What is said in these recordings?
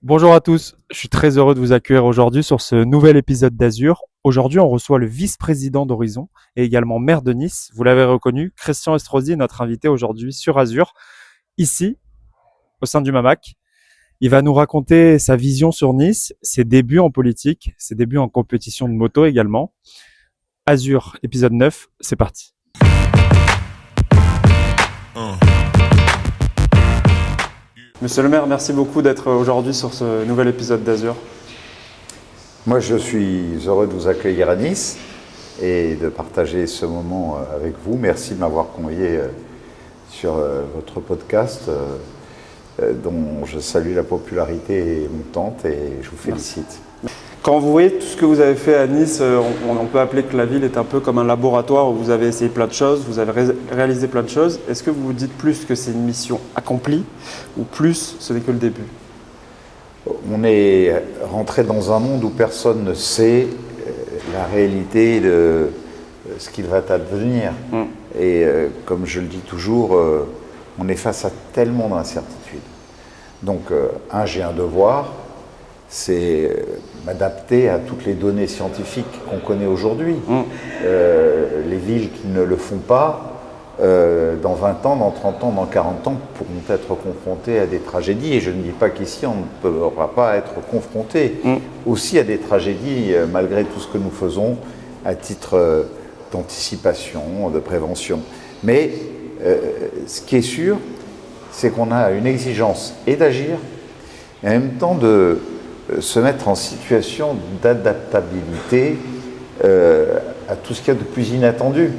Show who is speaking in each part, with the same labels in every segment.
Speaker 1: Bonjour à tous, je suis très heureux de vous accueillir aujourd'hui sur ce nouvel épisode d'Azur. Aujourd'hui, on reçoit le vice-président d'Horizon et également maire de Nice. Vous l'avez reconnu, Christian Estrosi est notre invité aujourd'hui sur Azur, ici, au sein du MAMAC. Il va nous raconter sa vision sur Nice, ses débuts en politique, ses débuts en compétition de moto également. Azur, épisode 9, c'est parti. Monsieur le maire, merci beaucoup d'être aujourd'hui sur ce nouvel épisode d'Azur.
Speaker 2: Moi, je suis heureux de vous accueillir à Nice et de partager ce moment avec vous. Merci de m'avoir convié sur votre podcast dont je salue la popularité montante et je vous félicite.
Speaker 1: Quand vous voyez tout ce que vous avez fait à Nice, on peut appeler que la ville est un peu comme un laboratoire où vous avez essayé plein de choses, vous avez réalisé plein de choses. Est-ce que vous vous dites plus que c'est une mission accomplie ou plus ce n'est que le début ?
Speaker 2: On est rentré dans un monde où personne ne sait la réalité de ce qu'il va advenir. Et comme je le dis toujours, on est face à tellement d'incertitudes. Donc, j'ai un devoir, c'est m'adapter à toutes les données scientifiques qu'on connaît aujourd'hui. Les villes qui ne le font pas, dans 20 ans, dans 30 ans, dans 40 ans, pourront être confrontées à des tragédies. Et je ne dis pas qu'ici, on ne pourra pas être confronté aussi à des tragédies, malgré tout ce que nous faisons à titre d'anticipation, de prévention. Mais ce qui est sûr, c'est qu'on a une exigence et d'agir, et en même temps de se mettre en situation d'adaptabilité à tout ce qu'il y a de plus inattendu.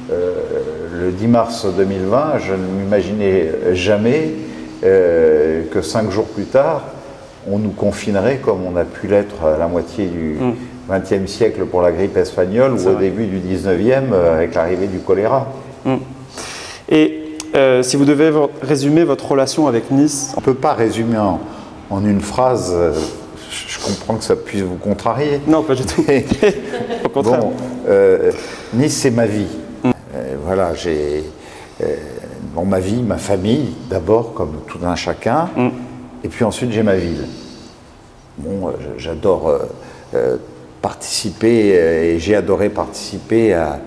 Speaker 2: Le 10 mars 2020, je ne m'imaginais jamais que 5 jours plus tard, on nous confinerait comme on a pu l'être à la moitié du XXe siècle pour la grippe espagnole ou au début du XIXe avec l'arrivée du choléra.
Speaker 1: Et si vous devez résumer votre relation avec Nice ?
Speaker 2: On ne peut pas résumer en une phrase. Je comprends que ça puisse vous contrarier.
Speaker 1: Non, pas du tout. Au contraire.
Speaker 2: Bon, Nice, c'est ma vie. Voilà, j'ai ma vie, ma famille, d'abord, comme tout un chacun. Et puis ensuite, j'ai ma ville. Bon, j'adore participer et j'ai adoré participer à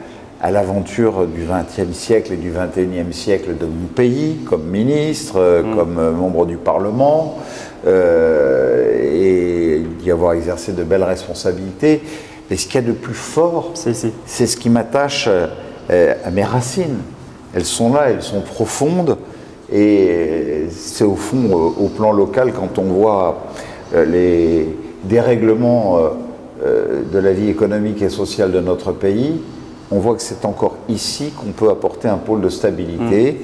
Speaker 2: l'aventure du XXe siècle et du XXIe siècle de mon pays, comme ministre, comme membre du Parlement, et d'y avoir exercé de belles responsabilités. Mais ce qu'il y a de plus fort, c'est ce qui m'attache à mes racines. Elles sont là, elles sont profondes, et c'est au fond, au plan local, quand on voit les dérèglements de la vie économique et sociale de notre pays, on voit que c'est encore ici qu'on peut apporter un pôle de stabilité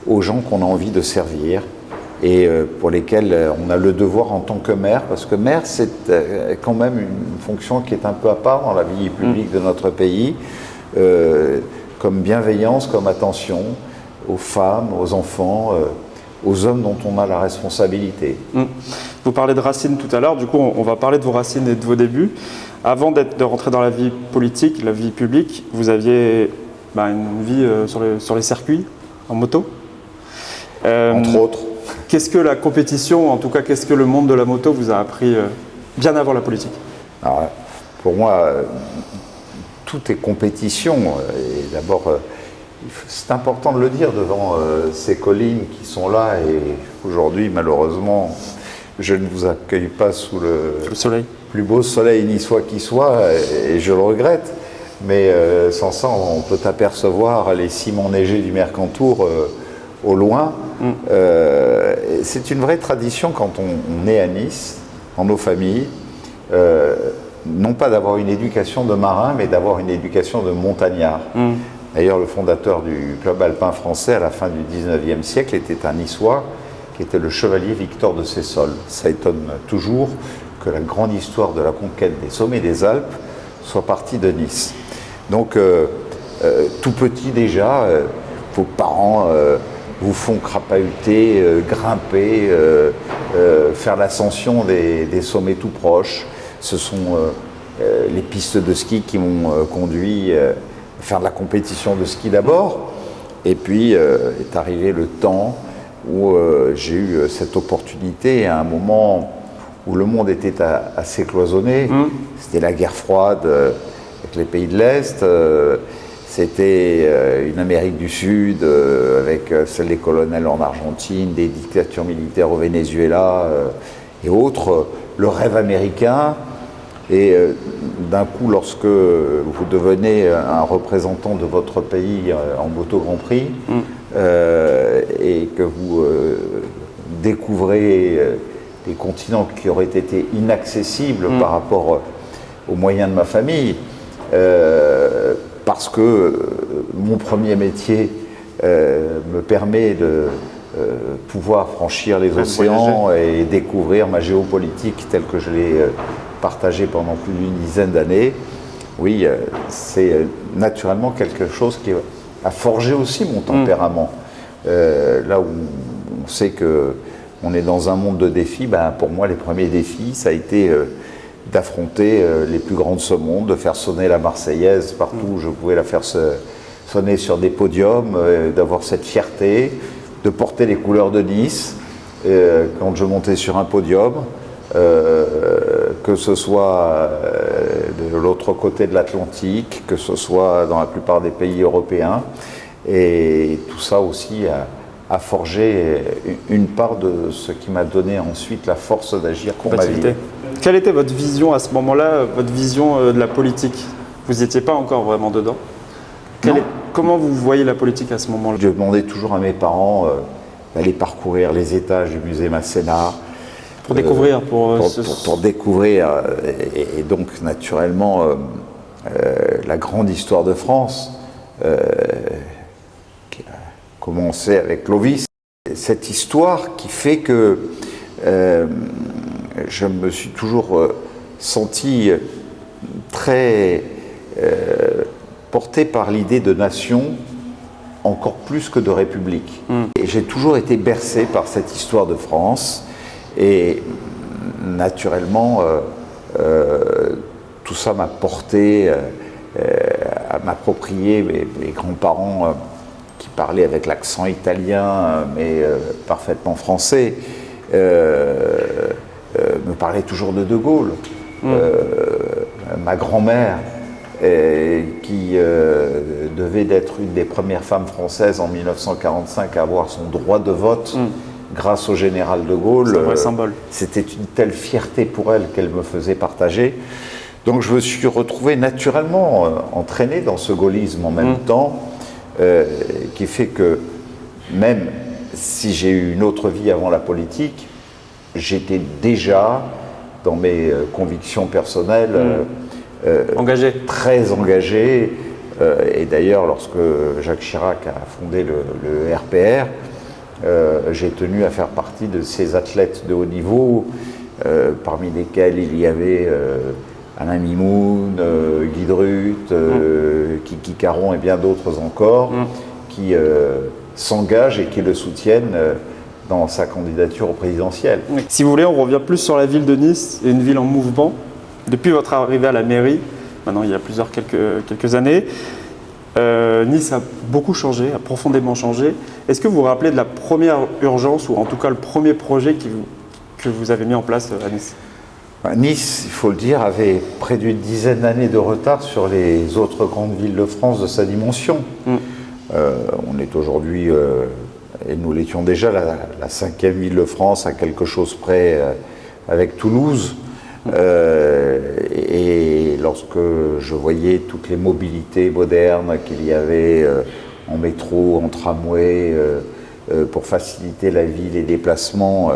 Speaker 2: aux gens qu'on a envie de servir et pour lesquels on a le devoir en tant que maire, parce que maire, c'est quand même une fonction qui est un peu à part dans la vie publique de notre pays, comme bienveillance, comme attention aux femmes, aux enfants, aux hommes dont on a la responsabilité.
Speaker 1: Vous parlez de racines tout à l'heure, du coup on va parler de vos racines et de vos débuts. Avant de rentrer dans la vie politique, la vie publique, vous aviez une vie sur les circuits, en moto.
Speaker 2: Entre autres.
Speaker 1: Qu'est-ce que la compétition, en tout cas qu'est-ce que le monde de la moto vous a appris bien avant la politique ?
Speaker 2: Alors, pour moi, tout est compétition. Et d'abord, c'est important de le dire devant ces collines qui sont là. Et aujourd'hui, malheureusement, je ne vous accueille pas sous le
Speaker 1: soleil.
Speaker 2: Plus beau soleil niçois qui soit, et je le regrette. Mais sans ça, on peut apercevoir les cimes enneigés du Mercantour au loin. C'est une vraie tradition quand on est à Nice, dans nos familles, non pas d'avoir une éducation de marin, mais d'avoir une éducation de montagnard. D'ailleurs, le fondateur du club alpin français à la fin du XIXe siècle était un Niçois qui était le chevalier Victor de Sessol. Ça étonne toujours que la grande histoire de la conquête des sommets des Alpes soit partie de Nice. Donc, tout petit déjà, vos parents vous font crapahuter, grimper, faire l'ascension des sommets tout proches. Ce sont les pistes de ski qui m'ont conduit à faire de la compétition de ski d'abord. Et puis est arrivé le temps où j'ai eu cette opportunité à un moment où le monde était assez cloisonné. C'était la guerre froide avec les pays de l'Est. C'était une Amérique du Sud avec celle des colonels en Argentine, des dictatures militaires au Venezuela et autres. Le rêve américain. Et d'un coup, lorsque vous devenez un représentant de votre pays en moto Grand Prix et que vous découvrez des continents qui auraient été inaccessibles par rapport aux moyens de ma famille, parce que mon premier métier me permet de pouvoir franchir les océans et découvrir ma géopolitique telle que je l'ai partagée pendant plus d'une dizaine d'années. Oui, c'est naturellement quelque chose qui a forgé aussi mon tempérament. Là où on sait qu'on est dans un monde de défis, pour moi les premiers défis, ça a été d'affronter les plus grands de ce monde, de faire sonner la Marseillaise partout où je pouvais la faire sonner sur des podiums, d'avoir cette fierté, de porter les couleurs de Nice quand je montais sur un podium, que ce soit de l'autre côté de l'Atlantique, que ce soit dans la plupart des pays européens. Et tout ça aussi a forgé une part de ce qui m'a donné ensuite la force d'agir pour ma vie.
Speaker 1: Quelle était votre vision à ce moment-là, votre vision de la politique? Vous n'étiez pas encore vraiment dedans. Comment vous voyez la politique à ce moment-là?
Speaker 2: Je demandais toujours à mes parents d'aller parcourir les étages du musée Masséna.
Speaker 1: Pour découvrir,
Speaker 2: pour découvrir, et donc naturellement la grande histoire de France, qui a commencé avec Clovis. Cette histoire qui fait que je me suis toujours senti très porté par l'idée de nation, encore plus que de république. Et j'ai toujours été bercé par cette histoire de France. Et naturellement, tout ça m'a porté à m'approprier mes grands-parents qui parlaient avec l'accent italien, mais parfaitement français, me parlaient toujours de Gaulle. Ma grand-mère, qui devait être une des premières femmes françaises en 1945 à avoir son droit de vote, grâce au général de Gaulle.
Speaker 1: C'est un vrai symbole.
Speaker 2: C'était une telle fierté pour elle qu'elle me faisait partager. Donc je me suis retrouvé naturellement entraîné dans ce gaullisme en même temps, qui fait que même si j'ai eu une autre vie avant la politique, j'étais déjà dans mes convictions personnelles très engagé. Et d'ailleurs, lorsque Jacques Chirac a fondé le RPR, j'ai tenu à faire partie de ces athlètes de haut niveau, parmi lesquels il y avait Alain Mimoun, Guy Drut, Kiki Caron et bien d'autres encore, qui s'engagent et qui le soutiennent dans sa candidature au présidentiel.
Speaker 1: Si vous voulez, on revient plus sur la ville de Nice, une ville en mouvement. Depuis votre arrivée à la mairie, maintenant il y a quelques années, Nice a beaucoup changé, a profondément changé. Est-ce que vous vous rappelez de la première urgence, ou en tout cas le premier projet que vous avez mis en place à Nice?
Speaker 2: Nice, il faut le dire, avait près d'une dizaine d'années de retard sur les autres grandes villes de France de sa dimension. On est aujourd'hui, et nous l'étions déjà, la 5e ville de France, à quelque chose près avec Toulouse. Et lorsque je voyais toutes les mobilités modernes qu'il y avait en métro, en tramway, pour faciliter la vie, les déplacements,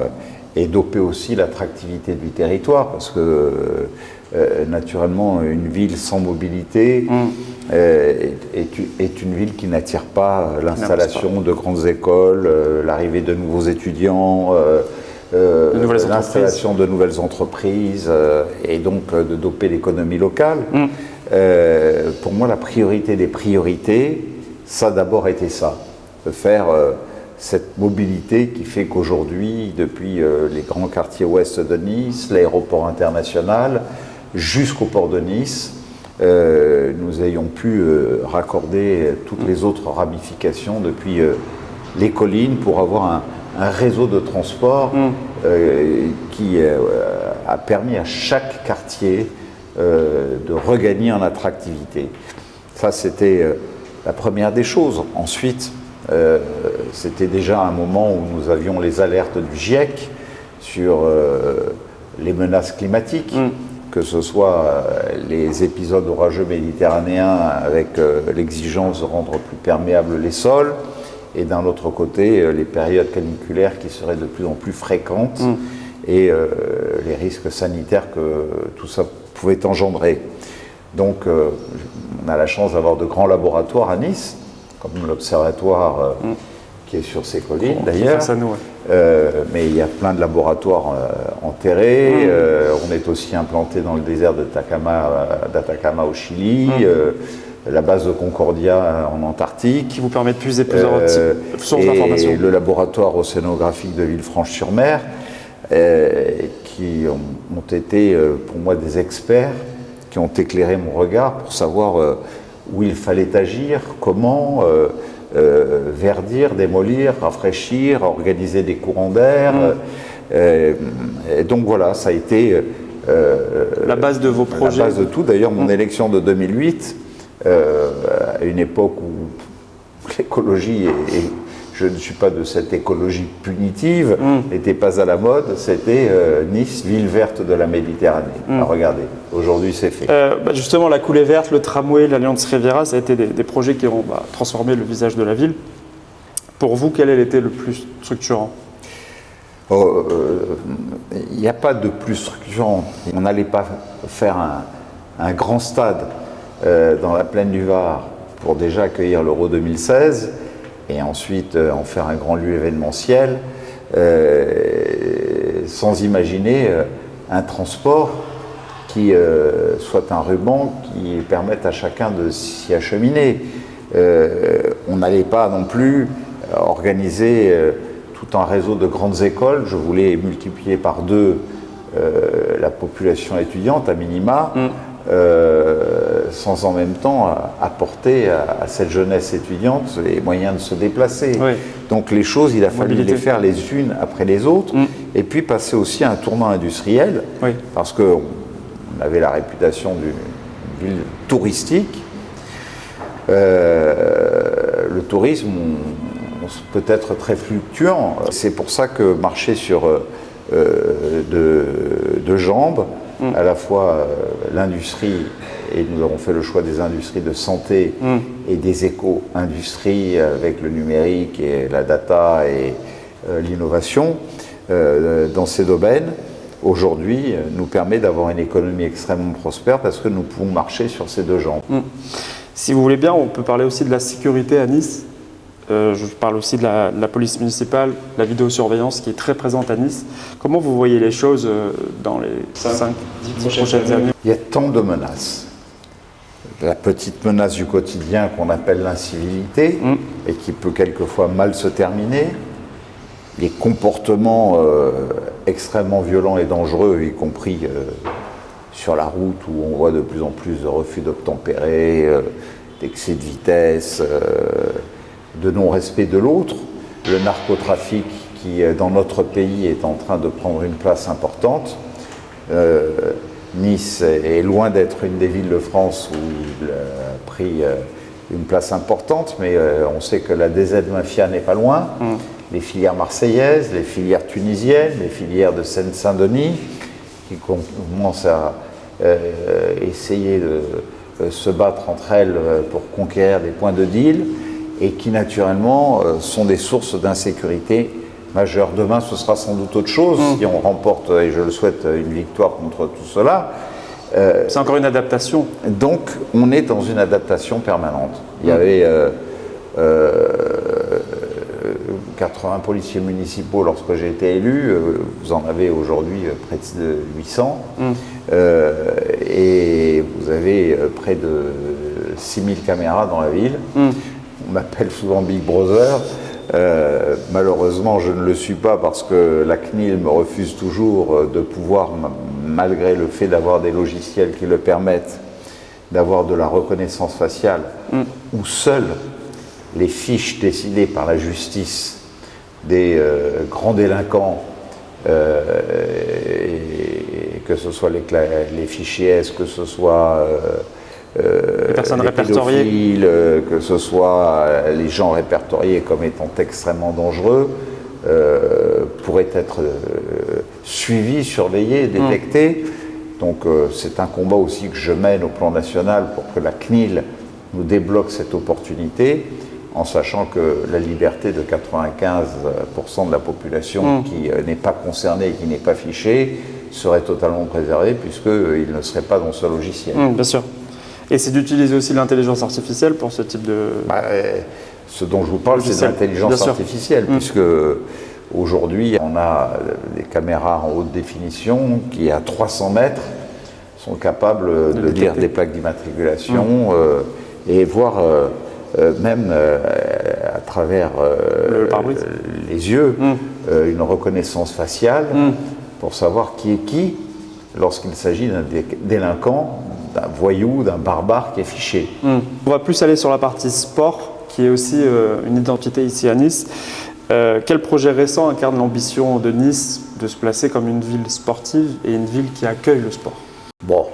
Speaker 2: et doper aussi l'attractivité du territoire, parce que naturellement une ville sans mobilité est une ville qui n'attire pas l'installation de grandes écoles, l'arrivée de nouveaux étudiants, l'installation de nouvelles entreprises, et donc de doper l'économie locale. Pour moi, la priorité des priorités, ça a d'abord été ça, de faire cette mobilité qui fait qu'aujourd'hui, depuis les grands quartiers ouest de Nice, l'aéroport international, jusqu'au port de Nice, nous ayons pu raccorder toutes les autres ramifications depuis les collines pour avoir un réseau de transport qui a permis à chaque quartier de regagner en attractivité. Ça, c'était la première des choses. Ensuite, c'était déjà un moment où nous avions les alertes du GIEC sur les menaces climatiques, que ce soit les épisodes orageux méditerranéens avec l'exigence de rendre plus perméables les sols, et d'un autre côté, les périodes caniculaires qui seraient de plus en plus fréquentes et les risques sanitaires que tout ça pouvait engendrer. Donc, on a la chance d'avoir de grands laboratoires à Nice, comme l'observatoire qui est sur ces collines d'ailleurs. Mais il y a plein de laboratoires enterrés. On est aussi implanté dans le désert d'Atacama au Chili. La base de Concordia en Antarctique.
Speaker 1: Qui vous permet de puiser plusieurs sources d'informations.
Speaker 2: Et le laboratoire océanographique de Villefranche-sur-Mer, qui ont été pour moi des experts, qui ont éclairé mon regard pour savoir où il fallait agir, comment verdir, démolir, rafraîchir, organiser des courants d'air. Et donc voilà, ça a été
Speaker 1: la base de vos projets.
Speaker 2: La base de tout. D'ailleurs, mon élection de 2008, à une époque où l'écologie, et je ne suis pas de cette écologie punitive, n'était pas à la mode, c'était Nice, ville verte de la Méditerranée. Regardez, aujourd'hui c'est fait.
Speaker 1: Justement, la coulée verte, le tramway, l'Alliance Riviera, ça a été des projets qui ont transformé le visage de la ville. Pour vous, quel a été le plus structurant ?
Speaker 2: Il n'y a pas de plus structurant. On n'allait pas faire un grand stade dans la plaine du Var pour déjà accueillir l'Euro 2016 et ensuite en faire un grand lieu événementiel sans imaginer un transport qui soit un ruban qui permette à chacun de s'y acheminer. On n'allait pas non plus organiser tout un réseau de grandes écoles. Je voulais multiplier par 2 la population étudiante à minima, sans en même temps apporter à cette jeunesse étudiante les moyens de se déplacer. Donc les choses, il a fallu les faire les unes après les autres, et puis passer aussi à un tournant industriel, parce qu'on avait la réputation d'une ville touristique. Le tourisme peut être très fluctuant. C'est pour ça que marcher sur deux jambes, à la fois l'industrie, et nous avons fait le choix des industries de santé et des éco-industries avec le numérique et la data et l'innovation dans ces domaines, aujourd'hui nous permet d'avoir une économie extrêmement prospère parce que nous pouvons marcher sur ces 2 jambes.
Speaker 1: Si vous voulez bien, on peut parler aussi de la sécurité à Nice. Je parle aussi de la police municipale, la vidéosurveillance qui est très présente à Nice. Comment vous voyez les choses dans les 5-10 prochaines années ?
Speaker 2: Il y a tant de menaces. La petite menace du quotidien qu'on appelle l'incivilité et qui peut quelquefois mal se terminer. Les comportements extrêmement violents et dangereux, y compris sur la route où on voit de plus en plus de refus d'obtempérer, d'excès de vitesse, de non-respect de l'autre, le narcotrafic qui, dans notre pays, est en train de prendre une place importante. Nice est loin d'être une des villes de France où il a pris une place importante, mais on sait que la DZ Mafia n'est pas loin. Les filières marseillaises, les filières tunisiennes, les filières de Seine-Saint-Denis, qui commencent à essayer de se battre entre elles pour conquérir des points de deal, et qui naturellement sont des sources d'insécurité majeures. Demain, ce sera sans doute autre chose, si on remporte, et je le souhaite, une victoire contre tout cela.
Speaker 1: C'est encore une adaptation.
Speaker 2: Donc, on est dans une adaptation permanente. Il y avait 80 policiers municipaux lorsque j'ai été élu, vous en avez aujourd'hui près de 800, et vous avez près de 6000 caméras dans la ville. On m'appelle souvent Big Brother. Malheureusement, je ne le suis pas parce que la CNIL me refuse toujours de pouvoir, malgré le fait d'avoir des logiciels qui le permettent, d'avoir de la reconnaissance faciale, où seules les fiches décidées par la justice des grands délinquants que que ce soit les fichiers S, que ce soit
Speaker 1: les personnes répertoriées,
Speaker 2: que ce soit les gens répertoriés comme étant extrêmement dangereux, pourraient être suivis, surveillés, détectés. Donc c'est un combat aussi que je mène au plan national pour que la CNIL nous débloque cette opportunité, en sachant que la liberté de 95% de la population qui n'est pas concernée et qui n'est pas fichée serait totalement préservée, puisqu'il ne serait pas dans ce logiciel.
Speaker 1: Bien sûr. Et c'est d'utiliser aussi l'intelligence artificielle pour ce type de...
Speaker 2: Ce dont je vous parle, c'est l'intelligence artificielle, puisque aujourd'hui, on a des caméras en haute définition qui, à 300 mètres, sont capables de lire des plaques d'immatriculation et voir même à travers les yeux une reconnaissance faciale pour savoir qui est qui lorsqu'il s'agit d'un délinquant, d'un voyou, d'un barbare qui est fiché.
Speaker 1: On va plus aller sur la partie sport, qui est aussi une identité ici à Nice. Quel projet récent incarne l'ambition de Nice de se placer comme une ville sportive et une ville qui accueille le sport?
Speaker 2: Bon,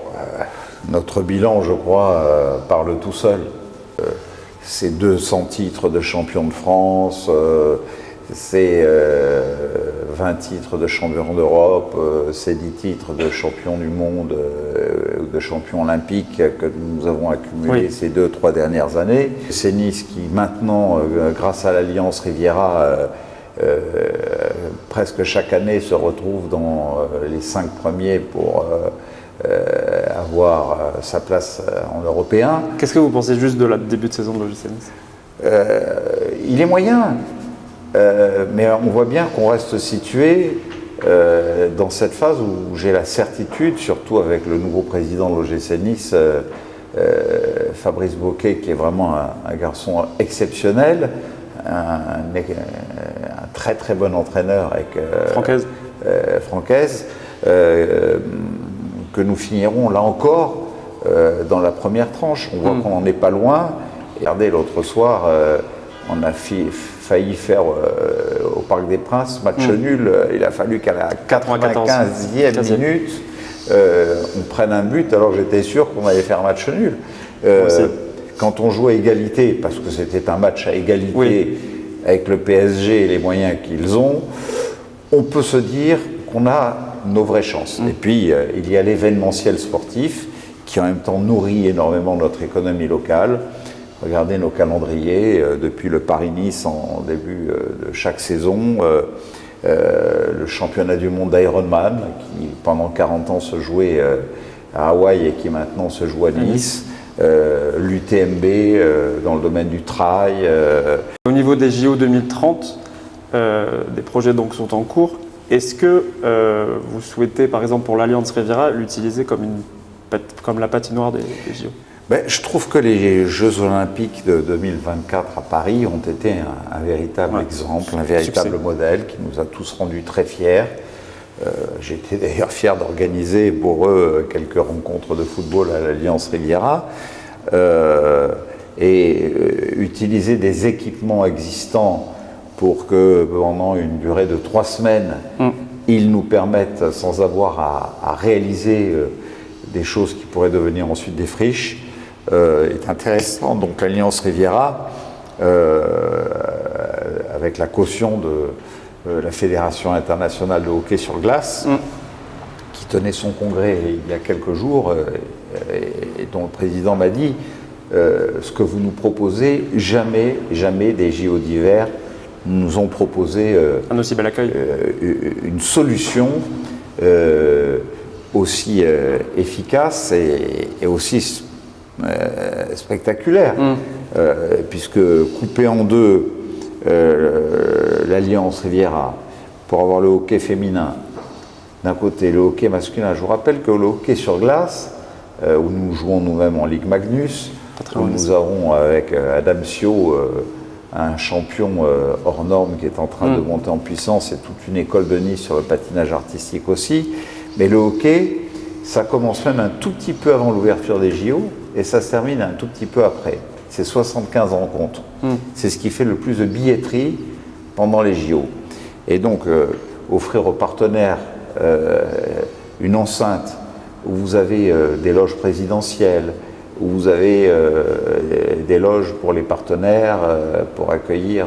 Speaker 2: notre bilan, je crois, parle tout seul. C'est 200 titres de champion de France, c'est 20 titres de champion d'Europe, c'est 10 titres de champion du monde, de champion olympique que nous avons accumulés ces 2-3 dernières années. C'est Nice qui maintenant, grâce à l'Alliance Riviera, presque chaque année se retrouve dans les 5 premiers pour avoir sa place en européen.
Speaker 1: Qu'est-ce que vous pensez juste de la début de saison de l'OGC Nice?
Speaker 2: Il est moyen. Mais on voit bien qu'on reste situé dans cette phase où j'ai la certitude, surtout avec le nouveau président de l'OGC Nice, Fabrice Bocquet, qui est vraiment un garçon exceptionnel, un très très bon entraîneur avec Francaise, que nous finirons là encore dans la première tranche. On voit qu'on n'en est pas loin. Et regardez, l'autre soir, on a failli faire au Parc des Princes match nul. Il a fallu qu'à la 95e minute, on prenne un but, alors que j'étais sûr qu'on allait faire match nul. Quand on joue à égalité, parce que c'était un match à égalité avec le PSG et les moyens qu'ils ont, on peut se dire qu'on a nos vraies chances. Et puis, il y a l'événementiel sportif qui en même temps nourrit énormément notre économie locale. Regardez nos calendriers, depuis le Paris-Nice en début de chaque saison, le championnat du monde d'Ironman, qui pendant 40 ans se jouait à Hawaï et qui maintenant se joue à Nice, l'UTMB dans le domaine du trail.
Speaker 1: Au niveau des JO 2030, des projets donc sont en cours. Est-ce que vous souhaitez, par exemple pour l'Alliance Riviera, l'utiliser comme la patinoire des JO?
Speaker 2: Je trouve que les Jeux Olympiques de 2024 à Paris ont été un véritable exemple, un véritable modèle qui nous a tous rendus très fiers. J'ai été d'ailleurs fier d'organiser pour eux quelques rencontres de football à l'Alliance Riviera et utiliser des équipements existants pour que pendant une durée de 3 semaines, ils nous permettent, sans avoir à réaliser des choses qui pourraient devenir ensuite des friches, est intéressant. Donc l'Alliance Riviera, avec la caution de la Fédération internationale de hockey sur glace, qui tenait son congrès il y a quelques jours, et dont le président m'a dit ce que vous nous proposez, jamais des JO d'hiver nous ont proposé
Speaker 1: un aussi bel accueil,
Speaker 2: une solution aussi efficace et aussi spectaculaire, puisque couper en deux l'Alliance Riviera pour avoir le hockey féminin d'un côté, le hockey masculin. Je vous rappelle que le hockey sur glace, où nous jouons nous-mêmes en Ligue Magnus, où nous avons avec Adam Sio un champion hors norme qui est en train de monter en puissance, et toute une école de Nice sur le patinage artistique aussi. Mais le hockey, ça commence même un tout petit peu avant l'ouverture des JO et ça se termine un tout petit peu après. C'est 75 rencontres. C'est ce qui fait le plus de billetterie pendant les JO. Et donc, offrir aux partenaires une enceinte où vous avez des loges présidentielles, où vous avez des loges pour les partenaires, pour accueillir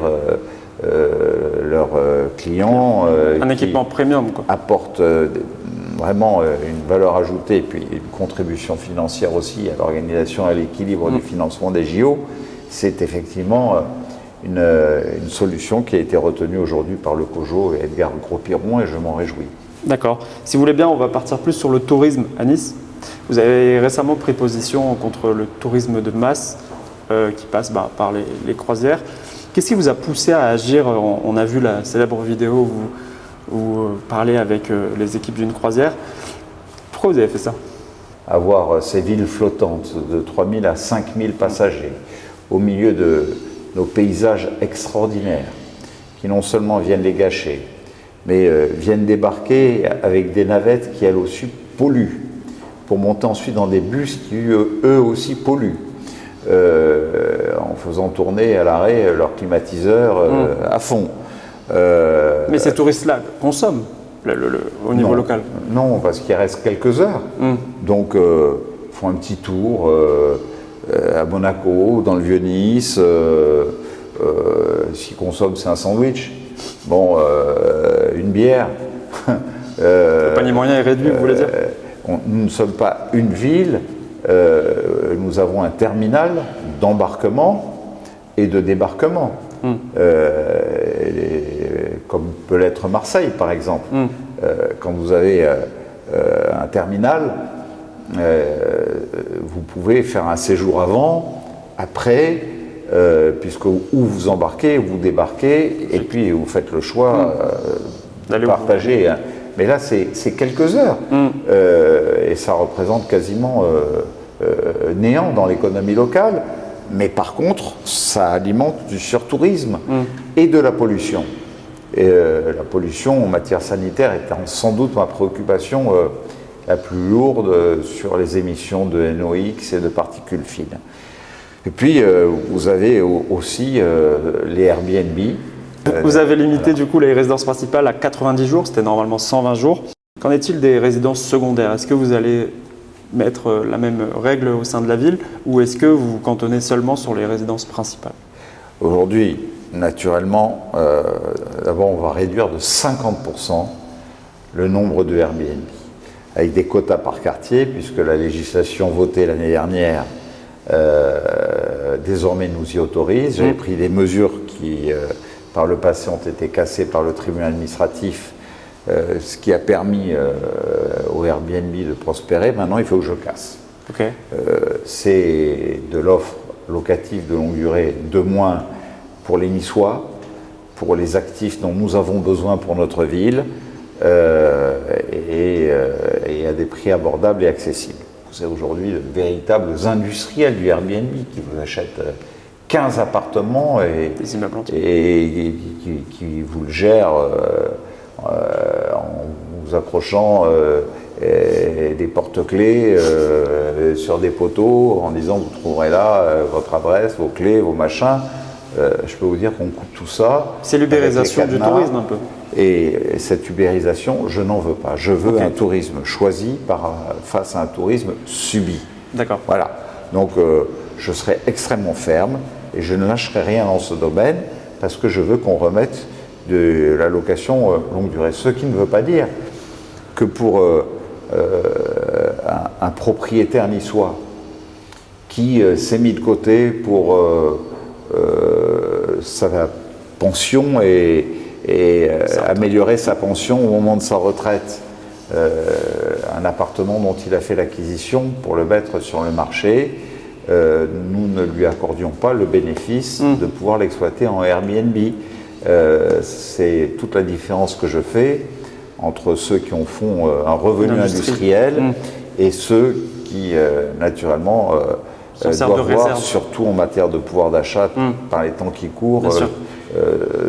Speaker 2: leurs clients.
Speaker 1: Un équipement premium, quoi.
Speaker 2: Apporte vraiment une valeur ajoutée et puis une contribution financière aussi à l'organisation et à l'équilibre du financement des JO. C'est effectivement une solution qui a été retenue aujourd'hui par le COJO et Edgar Gros-Piron, et je m'en réjouis.
Speaker 1: D'accord. Si vous voulez bien, on va partir plus sur le tourisme à Nice. Vous avez récemment pris position contre le tourisme de masse qui passe par les croisières. Qu'est-ce qui vous a poussé à agir? On a vu la célèbre vidéo où vous parlez avec les équipes d'une croisière. Pourquoi vous avez fait ça?
Speaker 2: Avoir ces villes flottantes de 3000 à 5000 passagers au milieu de nos paysages extraordinaires qui non seulement viennent les gâcher, mais viennent débarquer avec des navettes qui elles aussi polluent, pour monter ensuite dans des bus qui eux aussi polluent, en faisant tourner à l'arrêt leurs climatiseurs à fond.
Speaker 1: Mais ces touristes-là consomment au niveau local?
Speaker 2: Non, parce qu'il reste quelques heures. Donc, font un petit tour à Monaco, dans le Vieux-Nice. S'ils consomment, c'est un sandwich. Bon, une bière.
Speaker 1: Le panier moyen est réduit, vous voulez dire?
Speaker 2: Nous ne sommes pas une ville, nous avons un terminal d'embarquement et de débarquement, comme peut l'être Marseille par exemple. Quand vous avez un terminal, vous pouvez faire un séjour avant, après, puisque où vous embarquez, vous débarquez, et puis vous faites le choix de partager. Mais là, c'est quelques heures, et ça représente quasiment néant dans l'économie locale. Mais par contre, ça alimente du surtourisme et de la pollution. Et la pollution en matière sanitaire étant sans doute ma préoccupation la plus lourde sur les émissions de NOx et de particules fines. Et puis, vous avez aussi les Airbnb.
Speaker 1: Vous avez limité du coup les résidences principales à 90 jours, c'était normalement 120 jours. Qu'en est-il des résidences secondaires? Est-ce que vous allez mettre la même règle au sein de la ville ou est-ce que vous vous cantonnez seulement sur les résidences principales?
Speaker 2: Aujourd'hui, naturellement, d'abord on va réduire de 50% le nombre de Airbnb, avec des quotas par quartier, puisque la législation votée l'année dernière désormais nous y autorise. J'avais pris des mesures qui, par le passé, ont été cassées par le tribunal administratif, ce qui a permis au Airbnb de prospérer. Maintenant, il faut que je casse.
Speaker 1: Okay.
Speaker 2: C'est de l'offre locative de longue durée de moins pour les Niçois, pour les actifs dont nous avons besoin pour notre ville, et à des prix abordables et accessibles. Vous avez aujourd'hui de véritables industriels du Airbnb qui vous achètent 15 appartements et qui vous le gèrent en vous accrochant des porte-clés sur des poteaux en disant vous trouverez là votre adresse, vos clés, vos machins. Je peux vous dire qu'on coupe tout ça.
Speaker 1: C'est l'ubérisation du tourisme un peu.
Speaker 2: Et cette ubérisation, je n'en veux pas. Je veux un tourisme choisi face à un tourisme subi.
Speaker 1: D'accord.
Speaker 2: Voilà. Donc je serai extrêmement ferme et je ne lâcherai rien dans ce domaine parce que je veux qu'on remette de la location longue durée. Ce qui ne veut pas dire que pour un propriétaire niçois qui s'est mis de côté pour sa pension et améliorer sa pension au moment de sa retraite, un appartement dont il a fait l'acquisition pour le mettre sur le marché, nous ne lui accordions pas le bénéfice de pouvoir l'exploiter en Airbnb. C'est toute la différence que je fais entre ceux qui en font un revenu industriel et ceux qui, naturellement, doivent voir, surtout en matière de pouvoir d'achat, par les temps qui courent,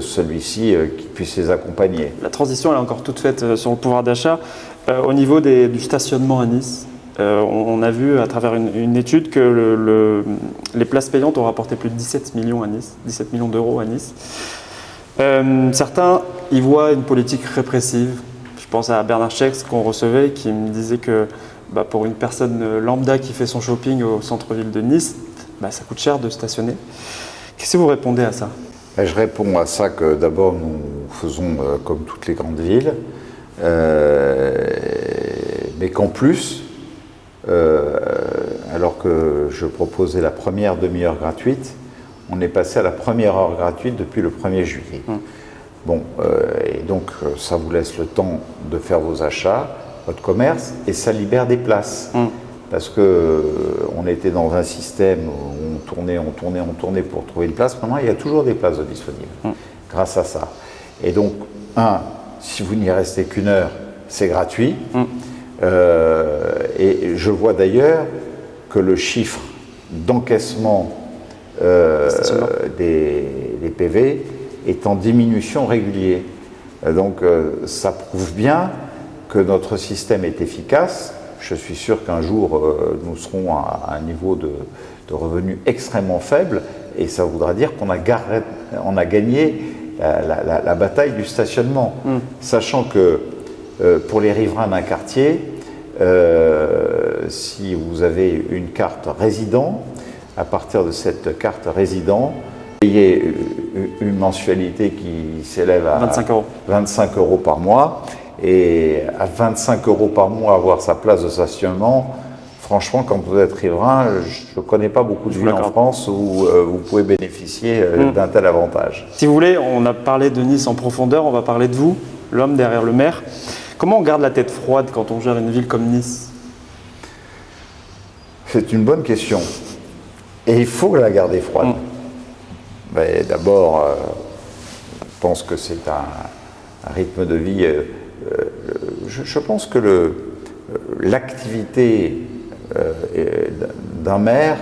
Speaker 2: celui-ci qui puisse les accompagner.
Speaker 1: La transition elle est encore toute faite sur le pouvoir d'achat. Au niveau du stationnement à Nice, on a vu à travers une étude que les places payantes ont rapporté plus de 17 millions à Nice, 17 millions d'euros à Nice. Certains y voient une politique répressive. Je pense à Bernard Chex qu'on recevait qui me disait que pour une personne lambda qui fait son shopping au centre-ville de Nice, ça coûte cher de stationner. Qu'est-ce que vous répondez à ça?
Speaker 2: Je réponds à ça que d'abord nous faisons comme toutes les grandes villes, mais qu'en plus, alors que je proposais la première demi-heure gratuite, on est passé à la première heure gratuite depuis le 1er juillet. Bon, et donc ça vous laisse le temps de faire vos achats, votre commerce, et ça libère des places. Parce que on était dans un système où on tournait pour trouver une place. Maintenant, il y a toujours des places disponibles grâce à ça. Et donc, si vous n'y restez qu'une heure, c'est gratuit. Et je vois d'ailleurs que le chiffre d'encaissement des PV est en diminution régulier. Donc, ça prouve bien que notre système est efficace. Je suis sûr qu'un jour, nous serons à un niveau de revenus extrêmement faible, et ça voudra dire qu'on a gagné la bataille du stationnement. Sachant que pour les riverains d'un quartier, si vous avez une carte résident, à partir de cette carte résident, vous payez une mensualité qui s'élève à 25 euros par mois. Et à 25 euros par mois avoir sa place de stationnement, franchement, quand vous êtes riverain, je ne connais pas beaucoup de villes en France où vous pouvez bénéficier d'un tel avantage.
Speaker 1: Si vous voulez, on a parlé de Nice en profondeur, on va parler de vous, l'homme derrière le maire. Comment on garde la tête froide quand on gère une ville comme Nice?
Speaker 2: C'est une bonne question. Et il faut la garder froide. Mais d'abord, je pense que c'est un rythme de vie. Je pense que l'activité d'un maire,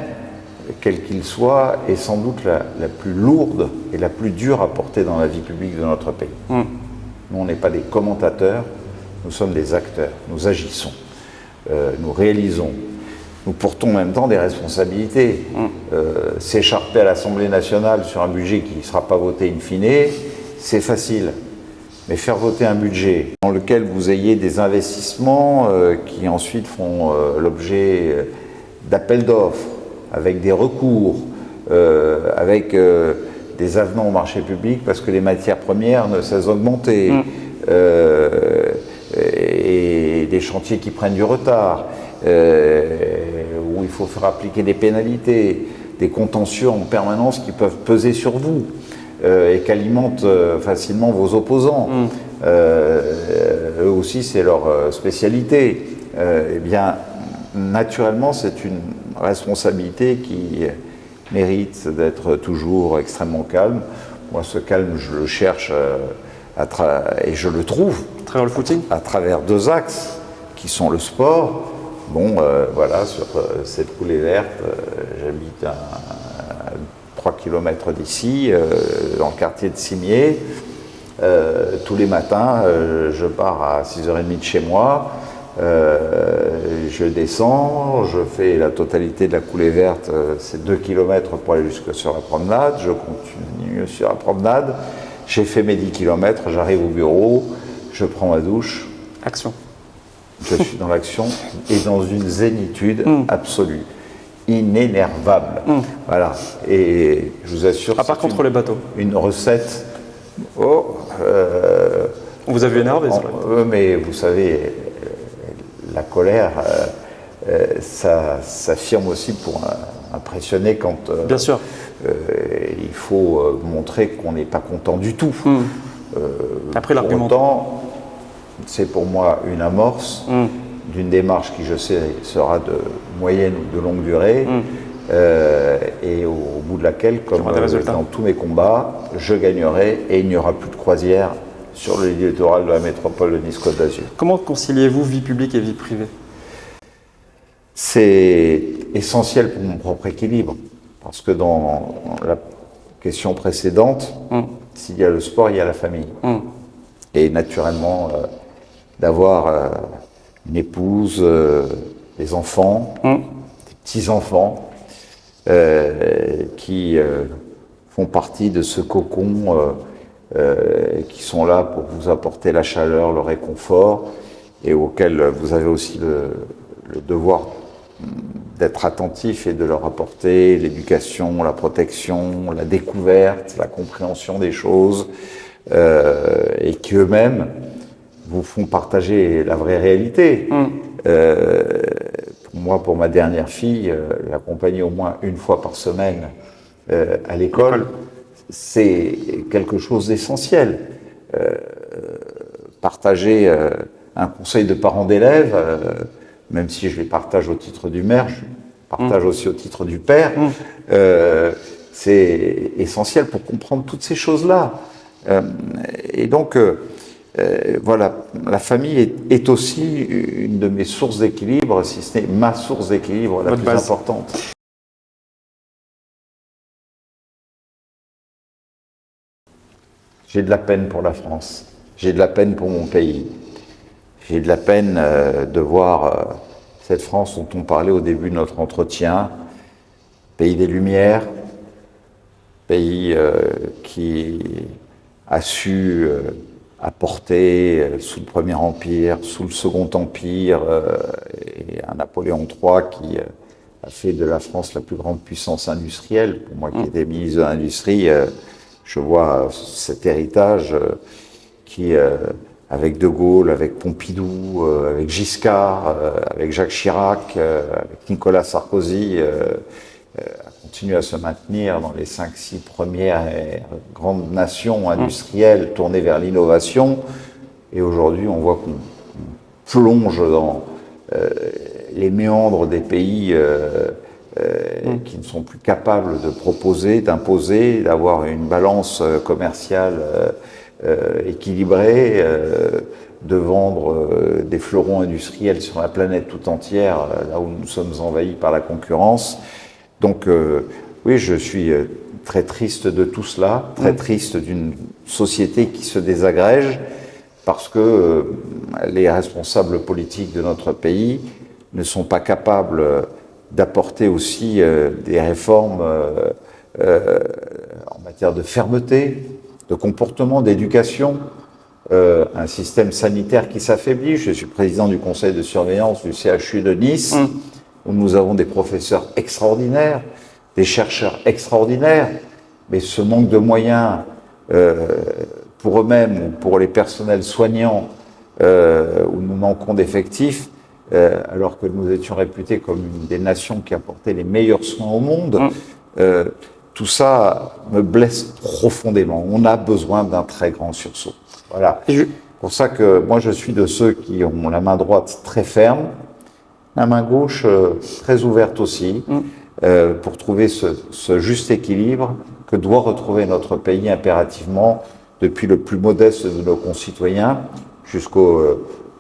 Speaker 2: quel qu'il soit, est sans doute la plus lourde et la plus dure à porter dans la vie publique de notre pays. Nous, on n'est pas des commentateurs, nous sommes des acteurs, nous agissons, nous réalisons, nous portons en même temps des responsabilités. S'écharper à l'Assemblée nationale sur un budget qui ne sera pas voté in fine, c'est facile. Mais faire voter un budget dans lequel vous ayez des investissements qui ensuite font l'objet d'appels d'offres, avec des recours, avec des avenants au marché public parce que les matières premières ne cessent d'augmenter, et des chantiers qui prennent du retard, où il faut faire appliquer des pénalités, des contentieux en permanence qui peuvent peser sur vous. Et qu'alimentent facilement vos opposants. Eux aussi, c'est leur spécialité. Eh bien, naturellement, c'est une responsabilité qui mérite d'être toujours extrêmement calme. Moi, ce calme, je le cherche et je le trouve à travers deux axes qui sont le sport. Bon, voilà, sur cette coulée verte, j'habite à 3 km d'ici, dans le quartier de Cimier. Tous les matins, je pars à 6h30 de chez moi, je descends, je fais la totalité de la coulée verte, c'est 2 km pour aller jusque sur la promenade, je continue sur la promenade, j'ai fait mes 10 km, j'arrive au bureau, je prends ma douche.
Speaker 1: Action.
Speaker 2: Je suis dans l'action et dans une zénitude absolue. Inénervable. Voilà. Et je vous assure.
Speaker 1: À part contre les bateaux.
Speaker 2: Une recette.
Speaker 1: On vous a vu énervé,
Speaker 2: mais vous savez, la colère, ça s'affirme aussi pour impressionner quand.
Speaker 1: Bien sûr.
Speaker 2: Il faut montrer qu'on n'est pas content du tout.
Speaker 1: Après l'argument.
Speaker 2: Pourtant, c'est pour moi une amorce d'une démarche qui, je sais, sera de moyenne ou de longue durée, et au bout de laquelle, comme dans tous mes combats, je gagnerai et il n'y aura plus de croisière sur le littoral de la métropole de Nice-Côte d'Azur.
Speaker 1: Comment conciliez-vous vie publique et vie privée?
Speaker 2: C'est essentiel pour mon propre équilibre, parce que dans la question précédente, s'il y a le sport, il y a la famille. Et naturellement, d'avoir une épouse, des enfants, des petits-enfants qui font partie de ce cocon qui sont là pour vous apporter la chaleur, le réconfort, et auxquels vous avez aussi le devoir d'être attentif et de leur apporter l'éducation, la protection, la découverte, la compréhension des choses, et qui eux-mêmes vous font partager la vraie réalité. Pour moi, pour ma dernière fille, l'accompagner au moins une fois par semaine à l'école, c'est quelque chose d'essentiel. Partager un conseil de parents d'élèves, même si je les partage au titre du maire, je partage aussi au titre du père, c'est essentiel pour comprendre toutes ces choses-là. Et donc, voilà, la famille est aussi une de mes sources d'équilibre, si ce n'est ma source d'équilibre la plus importante. J'ai de la peine pour la France, j'ai de la peine pour mon pays. J'ai de la peine de voir cette France dont on parlait au début de notre entretien, pays des Lumières, pays qui a su apporter sous le Premier Empire, sous le Second Empire, et un Napoléon III qui a fait de la France la plus grande puissance industrielle. Pour moi qui étais ministre de l'Industrie, je vois cet héritage qui... avec De Gaulle, avec Pompidou, avec Giscard, avec Jacques Chirac, avec Nicolas Sarkozy, a continué à se maintenir dans les 5-6 premières grandes nations industrielles tournées vers l'innovation. Et aujourd'hui, on voit qu'on plonge dans les méandres des pays qui ne sont plus capables de proposer, d'imposer, d'avoir une balance commerciale équilibré, de vendre des fleurons industriels sur la planète tout entière, là où nous sommes envahis par la concurrence. Donc oui, je suis très triste de tout cela, très triste d'une société qui se désagrège, parce que les responsables politiques de notre pays ne sont pas capables d'apporter aussi des réformes en matière de fermeté, de comportement, d'éducation, un système sanitaire qui s'affaiblit. Je suis président du conseil de surveillance du CHU de Nice, où nous avons des professeurs extraordinaires, des chercheurs extraordinaires, mais ce manque de moyens pour eux-mêmes ou pour les personnels soignants, où nous manquons d'effectifs, alors que nous étions réputés comme une des nations qui apportait les meilleurs soins au monde, tout ça me blesse profondément. On a besoin d'un très grand sursaut. Voilà. C'est pour ça que moi, je suis de ceux qui ont la main droite très ferme, la main gauche très ouverte aussi, pour trouver ce juste équilibre que doit retrouver notre pays impérativement, depuis le plus modeste de nos concitoyens jusqu'au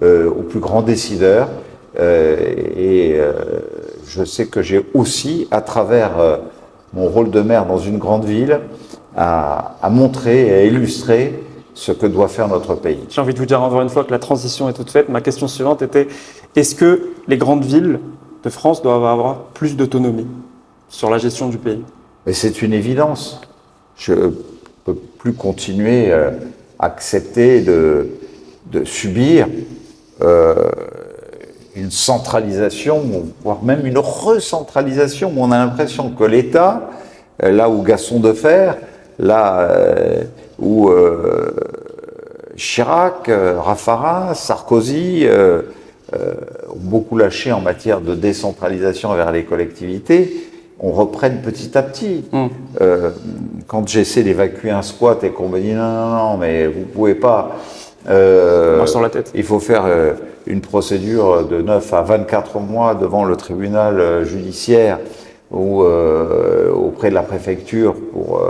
Speaker 2: plus grand décideur. Je sais que j'ai aussi, à travers mon rôle de maire dans une grande ville, à montrer et à illustrer ce que doit faire notre pays.
Speaker 1: J'ai envie de vous dire encore une fois que la transition est toute faite. Ma question suivante était, est-ce que les grandes villes de France doivent avoir plus d'autonomie sur la gestion du pays?
Speaker 2: Mais c'est une évidence. Je ne peux plus continuer à accepter de subir une centralisation, voire même une recentralisation. On a l'impression que l'État, là où Gaston Defferre, là où Chirac, Raffarin, Sarkozy ont beaucoup lâché en matière de décentralisation vers les collectivités, on reprenne petit à petit. Quand j'essaie d'évacuer un squat et qu'on me dit non, mais vous pouvez pas,
Speaker 1: sur la tête.
Speaker 2: Il faut faire une procédure de 9 à 24 mois devant le tribunal judiciaire ou auprès de la préfecture pour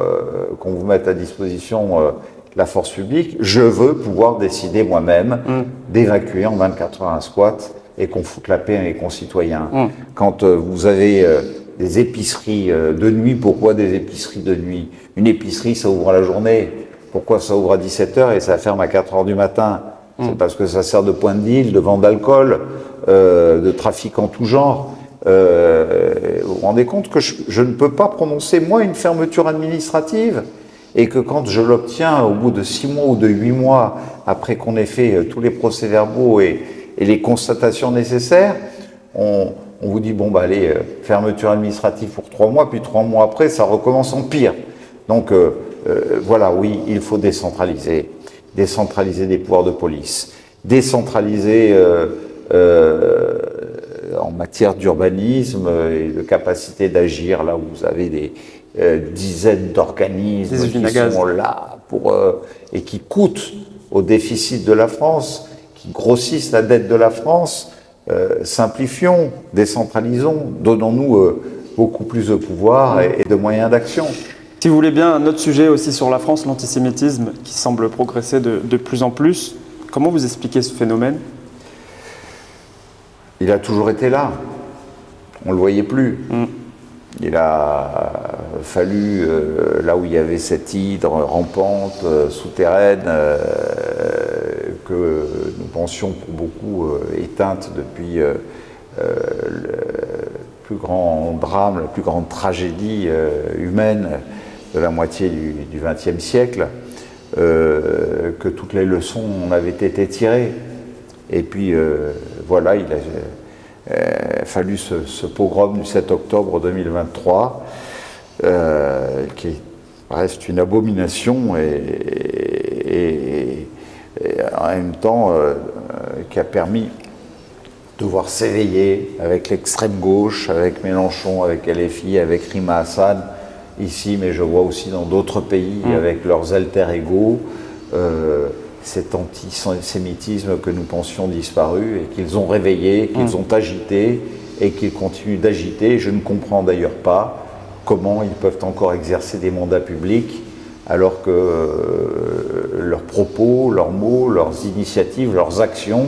Speaker 2: qu'on vous mette à disposition la force publique. Je veux pouvoir décider moi-même d'évacuer en 24 heures un squat et qu'on foute la paix à mes concitoyens. Quand vous avez des épiceries de nuit, pourquoi des épiceries de nuit? Une épicerie, ça ouvre la journée. Pourquoi ça ouvre à 17h et ça ferme à 4h du matin? C'est parce que ça sert de point de deal, de vente d'alcool, de trafic en tout genre. Vous vous rendez compte que je ne peux pas prononcer, moi, une fermeture administrative? et que quand je l'obtiens au bout de 6 mois ou de 8 mois, après qu'on ait fait tous les procès-verbaux et les constatations nécessaires, on vous dit, bon, bah allez, fermeture administrative pour 3 mois, puis 3 mois après, ça recommence en pire. Donc voilà, oui, il faut décentraliser. Décentraliser des pouvoirs de police, décentraliser en matière d'urbanisme et de capacité d'agir là où vous avez des dizaines d'organismes qui sont là et qui coûtent au déficit de la France, qui grossissent la dette de la France. Simplifions, décentralisons, donnons-nous beaucoup plus de pouvoir et de moyens d'action.
Speaker 1: Si vous voulez bien, un autre sujet aussi sur la France, l'antisémitisme qui semble progresser de plus en plus. Comment vous expliquez ce phénomène ?
Speaker 2: Il a toujours été là. On ne le voyait plus. Il a fallu, là où il y avait cette hydre rampante, souterraine, que nous pensions pour beaucoup éteinte depuis le plus grand drame, la plus grande tragédie humaine de la moitié du XXe siècle, que toutes les leçons avaient été tirées. Et puis voilà, il a fallu ce pogrom du 7 octobre 2023, qui reste une abomination et en même temps qui a permis de voir s'éveiller avec l'extrême gauche, avec Mélenchon, avec LFI, avec Rima Hassan, ici, mais je vois aussi dans d'autres pays, avec leurs alter-ego, cet antisémitisme que nous pensions disparu et qu'ils ont réveillé, qu'ils ont agité et qu'ils continuent d'agiter. Je ne comprends d'ailleurs pas comment ils peuvent encore exercer des mandats publics alors que leurs propos, leurs mots, leurs initiatives, leurs actions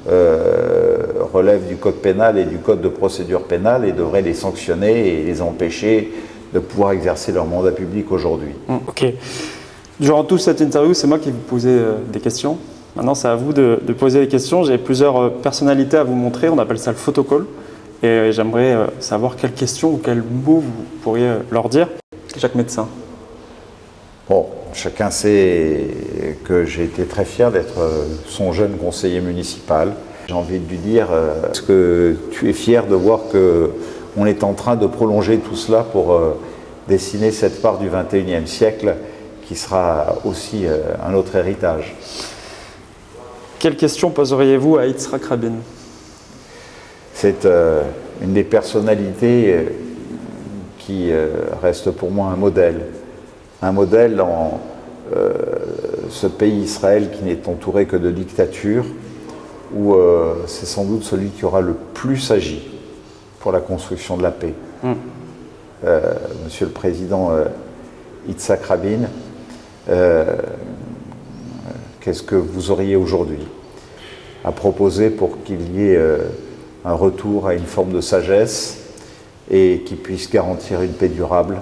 Speaker 2: relèvent du code pénal et du code de procédure pénale et devraient les sanctionner et les empêcher de pouvoir exercer leur mandat public aujourd'hui.
Speaker 1: Ok. Durant toute cette interview, c'est moi qui vous posais des questions. Maintenant, c'est à vous de poser des questions. J'ai plusieurs personnalités à vous montrer. On appelle ça le photocall. Et j'aimerais savoir quelles questions ou quels mots vous pourriez leur dire. Chaque médecin.
Speaker 2: Bon, chacun sait que j'ai été très fier d'être son jeune conseiller municipal. J'ai envie de lui dire, est-ce que tu es fier de voir qu'on est en train de prolonger tout cela pour dessiner cette part du XXIe siècle qui sera aussi un autre héritage.
Speaker 1: Quelle question poseriez-vous à Yitzhak Rabin ?
Speaker 2: C'est une des personnalités qui reste pour moi un modèle. Un modèle dans ce pays Israël qui n'est entouré que de dictatures, où c'est sans doute celui qui aura le plus agi pour la construction de la paix. Monsieur le Président Yitzhak Rabin, qu'est-ce que vous auriez aujourd'hui à proposer pour qu'il y ait un retour à une forme de sagesse et qui puisse garantir une paix durable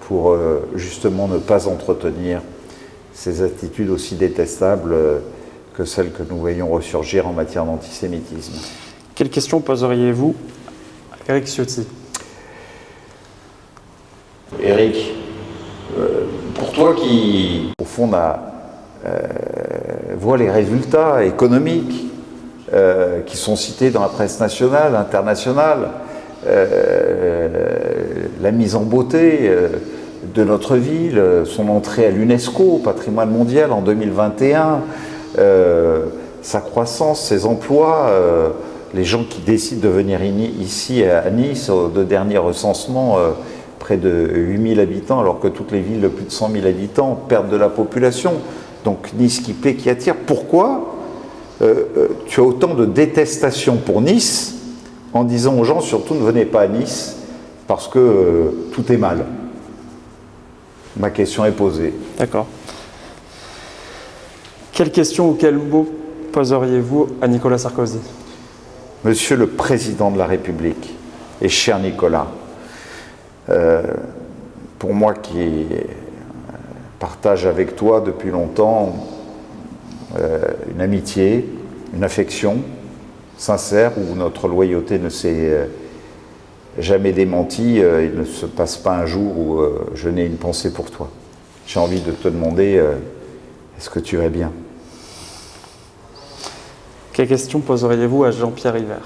Speaker 2: pour justement ne pas entretenir ces attitudes aussi détestables que celles que nous voyons ressurgir en matière d'antisémitisme.
Speaker 1: Quelle question poseriez-vous à Éric Ciotti ?
Speaker 2: Éric, pour toi qui, au fond, voit les résultats économiques qui sont cités dans la presse nationale, internationale, la mise en beauté de notre ville, son entrée à l'UNESCO, patrimoine mondial en 2021, sa croissance, ses emplois, les gens qui décident de venir ici à Nice, aux 2 derniers recensements, près de 8000 habitants, alors que toutes les villes de plus de 100 000 habitants perdent de la population. Donc Nice qui plaît, qui attire. Pourquoi tu as autant de détestation pour Nice en disant aux gens, surtout ne venez pas à Nice parce que tout est mal? Ma question est posée.
Speaker 1: D'accord. Quelle question ou quel mot poseriez-vous à Nicolas Sarkozy ?
Speaker 2: Monsieur le Président de la République et cher Nicolas, pour moi qui partage avec toi depuis longtemps une amitié, une affection sincère où notre loyauté ne s'est jamais démentie, il ne se passe pas un jour où je n'ai une pensée pour toi. j'ai envie de te demander, est-ce que tu vas bien?
Speaker 1: Quelle question poseriez-vous à Jean-Pierre River?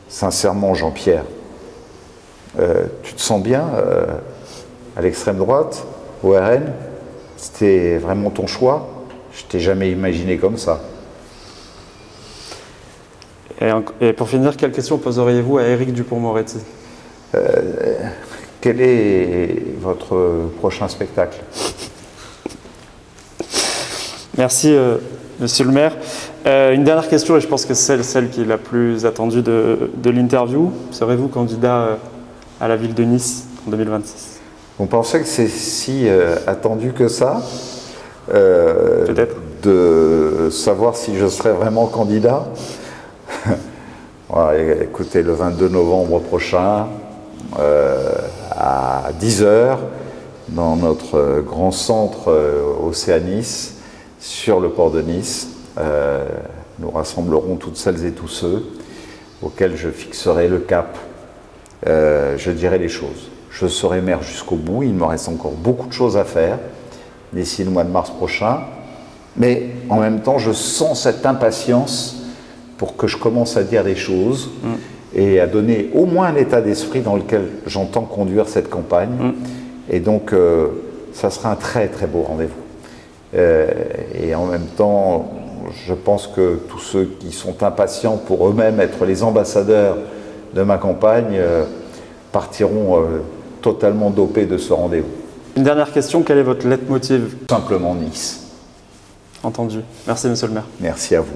Speaker 2: Sincèrement, Jean-Pierre, tu te sens bien à l'extrême droite, au RN? C'était vraiment ton choix? Je t'ai jamais imaginé comme ça.
Speaker 1: Et pour finir, quelle question poseriez-vous à Éric Dupond-Moretti?
Speaker 2: Quel est votre prochain spectacle?
Speaker 1: Merci, monsieur le maire. Une dernière question, et je pense que c'est celle qui est la plus attendue de l'interview. Serez-vous candidat à la ville de Nice en 2026?
Speaker 2: Vous pensez que c'est si attendu que ça
Speaker 1: Peut-être.
Speaker 2: de savoir si je serai vraiment candidat? Voilà, écoutez, le 22 novembre prochain, à 10 h, dans notre grand centre Océanis, sur le port de Nice, nous rassemblerons toutes celles et tous ceux auxquels je fixerai le cap. Je dirai les choses. Je serai maire jusqu'au bout. Il me reste encore beaucoup de choses à faire d'ici le mois de mars prochain. Mais en même temps, je sens cette impatience pour que je commence à dire des choses et à donner au moins un état d'esprit dans lequel j'entends conduire cette campagne. Et donc, ça sera un très très beau rendez-vous. Et en même temps, je pense que tous ceux qui sont impatients pour eux-mêmes être les ambassadeurs de ma campagne partiront totalement dopés de ce rendez-vous.
Speaker 1: Une dernière question, quel est votre leitmotiv?
Speaker 2: Simplement Nice.
Speaker 1: Entendu. Merci, monsieur le maire.
Speaker 2: Merci à vous.